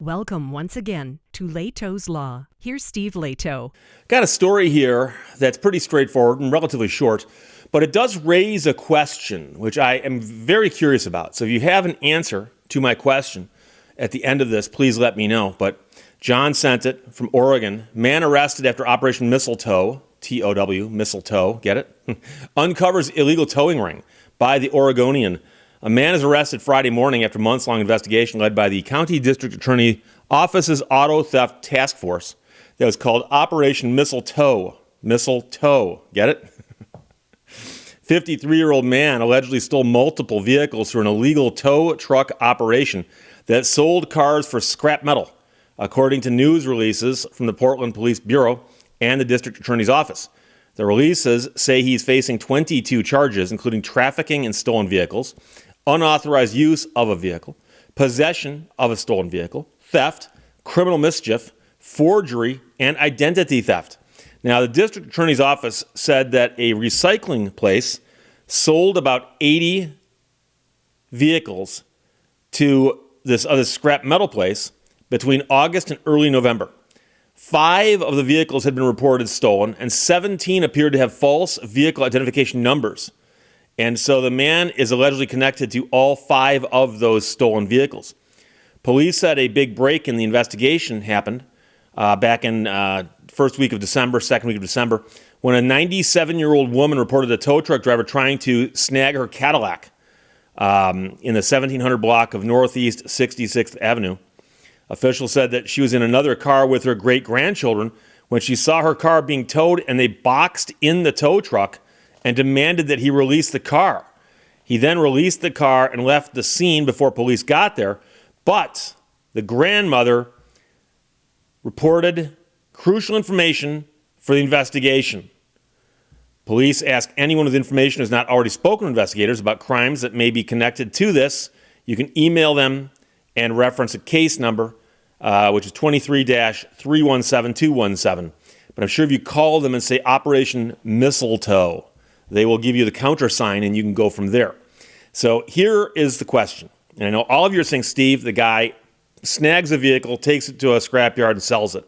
Welcome once again to Lehto's Law. Here's Steve Lehto. Got a story here that's pretty straightforward and relatively short, but it does raise a question, which I am very curious about. So if you have an answer to my question at the end of this, please let me know. But John sent it from Oregon. Man arrested after Operation Mistletoe, T-O-W, mistletoe, get it? Uncovers illegal towing ring by the Oregonian. A man is arrested Friday morning after months-long investigation led by the County District Attorney Office's Auto Theft Task Force that was called Operation Mistletoe. Mistletoe, get it? 53-year-old man allegedly stole multiple vehicles through an illegal tow truck operation that sold cars for scrap metal, according to news releases from the Portland Police Bureau and the District Attorney's Office. The releases say he's facing 22 charges, including trafficking in stolen vehicles, unauthorized use of a vehicle, possession of a stolen vehicle, theft, criminal mischief, forgery, and identity theft. Now, the District Attorney's Office said that a recycling place sold about 80 vehicles to this other scrap metal place between August and early November. 5 of the vehicles had been reported stolen, and 17 appeared to have false vehicle identification numbers. And so the man is allegedly connected to all 5 of those stolen vehicles. Police said a big break in the investigation happened back in first week of December, second week of December, when a 97-year-old woman reported a tow truck driver trying to snag her Cadillac in the 1700 block of Northeast 66th Avenue. Officials said that she was in another car with her great-grandchildren when she saw her car being towed, and they boxed in the tow truck and demanded that he release the car. He then released the car and left the scene before police got there, but the grandmother reported crucial information for the investigation. Police ask anyone with information who has not already spoken to investigators about crimes that may be connected to this. You can email them and reference a case number, which is 23-317217. But I'm sure if you call them and say Operation Mistletoe, they will give you the countersign and you can go from there. So here is the question. And I know all of you are saying, Steve, the guy snags a vehicle, takes it to a scrapyard and sells it.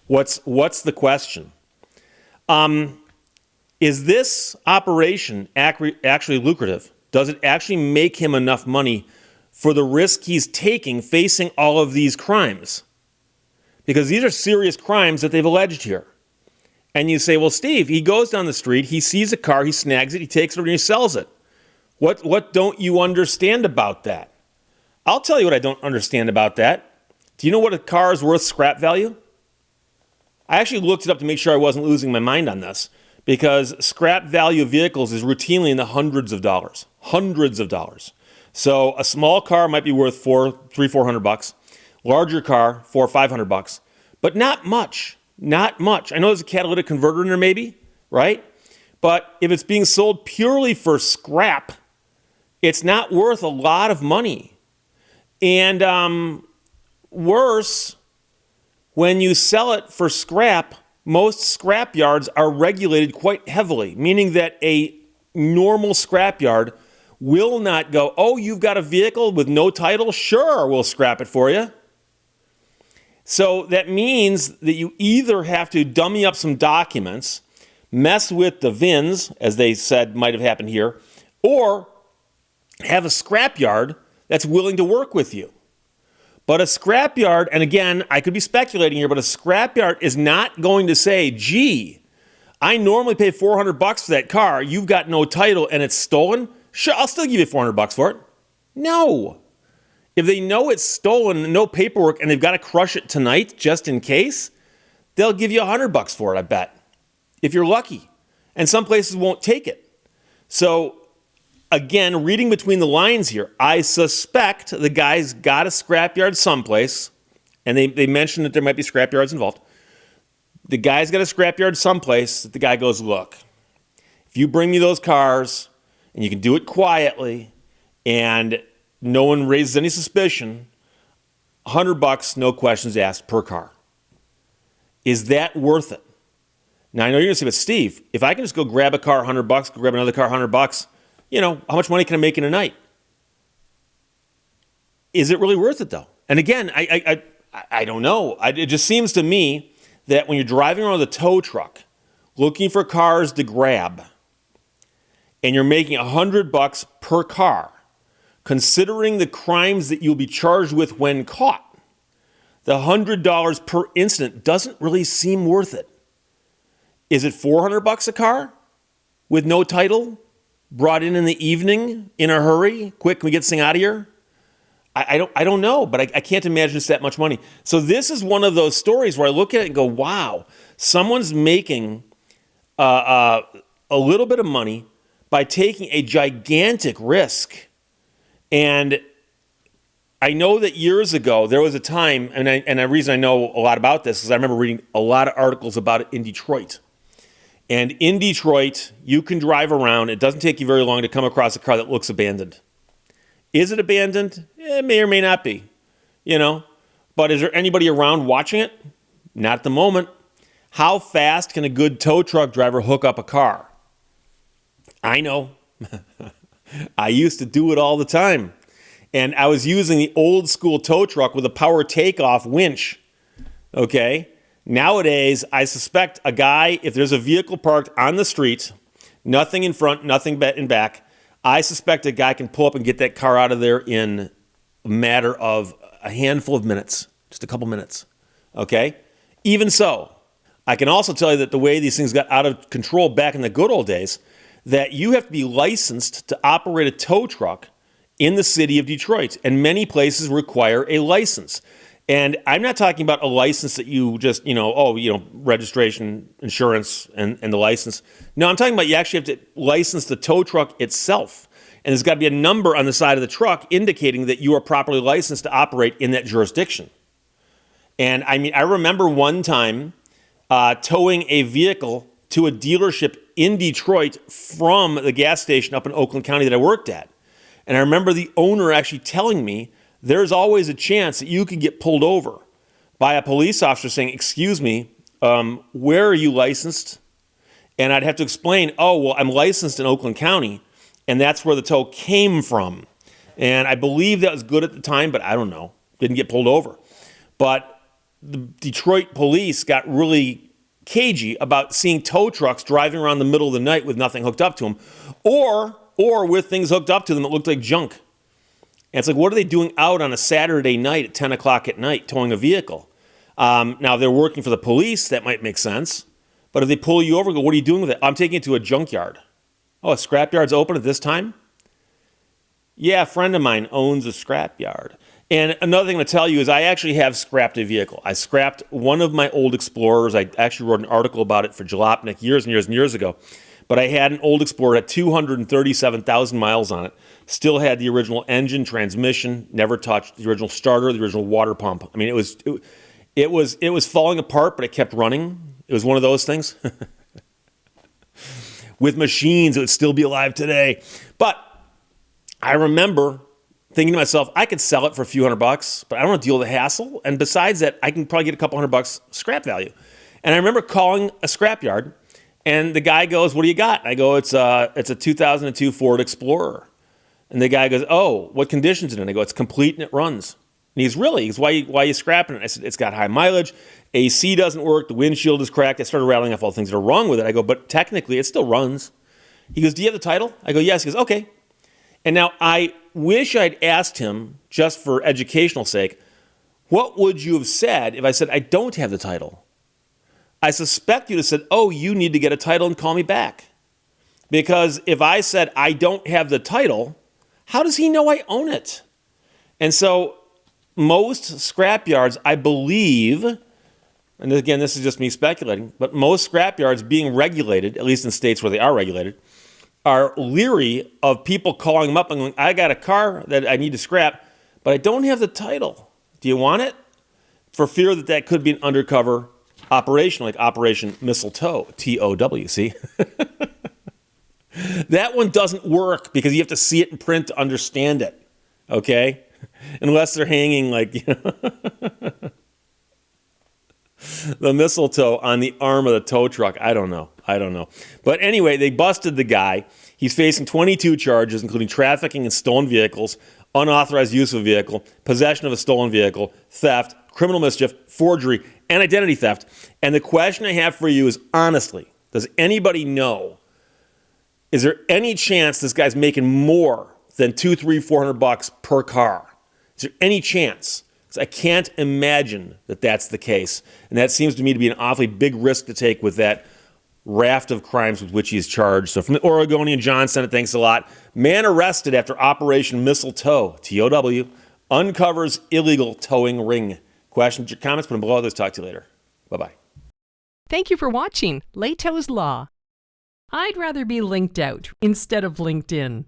What's the question? Is this operation actually lucrative? Does it actually make him enough money for the risk he's taking facing all of these crimes? Because these are serious crimes that they've alleged here. And you say, well, Steve, he goes down the street, he sees a car, he snags it, he takes it over and he sells it. What don't you understand about that? I'll tell you what I don't understand about that. Do you know what a car is worth scrap value? I actually looked it up to make sure I wasn't losing my mind on this, because scrap value of vehicles is routinely in the hundreds of dollars. Hundreds of dollars. So a small car might be worth $400. Larger car, $400 or $500, but not much. Not much. I know there's a catalytic converter in there maybe, right? But if it's being sold purely for scrap, it's not worth a lot of money. And worse, when you sell it for scrap, most scrap yards are regulated quite heavily, meaning that a normal scrap yard will not go, oh, you've got a vehicle with no title? Sure, we'll scrap it for you. So that means that you either have to dummy up some documents, mess with the VINs, as they said might have happened here, or have a scrapyard that's willing to work with you. But a scrapyard, and again, I could be speculating here, but a scrapyard is not going to say, gee, I normally pay $400 for that car, you've got no title and it's stolen? Sure, I'll still give you $400 for it. No. If they know it's stolen, no paperwork, and they've got to crush it tonight just in case, they'll give you $100 for it, I bet, if you're lucky. And some places won't take it. So, again, reading between the lines here, I suspect the guy's got a scrapyard someplace, and they mentioned that there might be scrapyards involved. The guy's got a scrapyard someplace that the guy goes, look, if you bring me those cars, and you can do it quietly, and no one raises any suspicion, $100, no questions asked per car. Is that worth it? Now, I know you're going to say, but Steve, if I can just go grab a car, $100, go grab another car, $100, how much money can I make in a night? Is it really worth it, though? And again, I don't know. It just seems to me that when you're driving around with a tow truck, looking for cars to grab, and you're making $100 per car, considering the crimes that you'll be charged with when caught, the $100 per incident doesn't really seem worth it. Is it $400 a car with no title, brought in the evening in a hurry? Quick, can we get this thing out of here? I don't know, but I can't imagine it's that much money. So this is one of those stories where I look at it and go, wow, someone's making a little bit of money by taking a gigantic risk. And I know that years ago, there was a time, and the reason I know a lot about this is I remember reading a lot of articles about it in Detroit. And in Detroit, you can drive around. It doesn't take you very long to come across a car that looks abandoned. Is it abandoned? It may or may not be, But is there anybody around watching it? Not at the moment. How fast can a good tow truck driver hook up a car? I know. I used to do it all the time. And I was using the old school tow truck with a power takeoff winch. Okay? Nowadays, I suspect a guy, if there's a vehicle parked on the street, nothing in front, nothing in back, I suspect a guy can pull up and get that car out of there in a matter of a handful of minutes, just a couple minutes. Okay? Even so, I can also tell you that the way these things got out of control back in the good old days, that you have to be licensed to operate a tow truck in the city of Detroit, and many places require a license. And I'm not talking about a license that you just, registration, insurance, and the license. No, I'm talking about you actually have to license the tow truck itself. And there's got to be a number on the side of the truck indicating that you are properly licensed to operate in that jurisdiction. And I remember one time towing a vehicle to a dealership in Detroit from the gas station up in Oakland County that I worked at. And I remember the owner actually telling me there's always a chance that you could get pulled over by a police officer saying, excuse me, where are you licensed? And I'd have to explain, I'm licensed in Oakland County, and that's where the tow came from. And I believe that was good at the time, but I don't know. Didn't get pulled over. But the Detroit police got really cagey about seeing tow trucks driving around the middle of the night with nothing hooked up to them, or with things hooked up to them that looked like junk. And it's like, what are they doing out on a Saturday night at 10 o'clock at night towing a vehicle? Now, if they're working for the police, that might make sense. But if they pull you over, go, what are you doing with it? I'm taking it to a junkyard. Oh, a scrapyard's open at this time? Yeah, a friend of mine owns a scrapyard. And another thing to tell you is I actually have scrapped a vehicle. I scrapped one of my old Explorers. I actually wrote an article about it for Jalopnik years and years and years ago. But I had an old Explorer that had 237,000 miles on it. Still had the original engine, transmission, never touched the original starter, the original water pump. I mean, it was falling apart, but it kept running. It was one of those things. With machines, it would still be alive today. But I remember thinking to myself, I could sell it for a few $100, but I don't want to deal with the hassle. And besides that, I can probably get a couple $100 scrap value. And I remember calling a scrapyard, and the guy goes, what do you got? I go, it's a 2002 Ford Explorer. And the guy goes, oh, what condition's it in? I go, it's complete and it runs. And he's why are you scrapping it? I said, it's got high mileage. AC doesn't work. The windshield is cracked. I started rattling off all the things that are wrong with it. I go, but technically it still runs. He goes, do you have the title? I go, yes. He goes, okay. And now I wish I'd asked him, just for educational sake, what would you have said if I said, I don't have the title? I suspect you'd have said, oh, you need to get a title and call me back. Because if I said, I don't have the title, how does he know I own it? And so most scrapyards, I believe, and again, this is just me speculating, but most scrapyards being regulated, at least in states where they are regulated, are leery of people calling them up and going, I got a car that I need to scrap, but I don't have the title. Do you want it? For fear that that could be an undercover operation, like Operation Mistletoe, TOW, see? That one doesn't work because you have to see it in print to understand it, okay? Unless they're hanging like, the mistletoe on the arm of the tow truck. I don't know. But anyway, they busted the guy. He's facing 22 charges, including trafficking in stolen vehicles, unauthorized use of a vehicle, possession of a stolen vehicle, theft, criminal mischief, forgery, and identity theft. And the question I have for you is, honestly, does anybody know, is there any chance this guy's making more than $200-400 per car? Is there any chance? Because I can't imagine that that's the case. And that seems to me to be an awfully big risk to take with that raft of crimes with which he is charged. So from the Oregonian, John Senate, thanks a lot. Man arrested after Operation Mistletoe, TOW, uncovers illegal towing ring. Questions or comments, put them below. Let's talk to you later. Bye-bye. Thank you for watching Lehto's Law. I'd rather be linked out instead of linked in.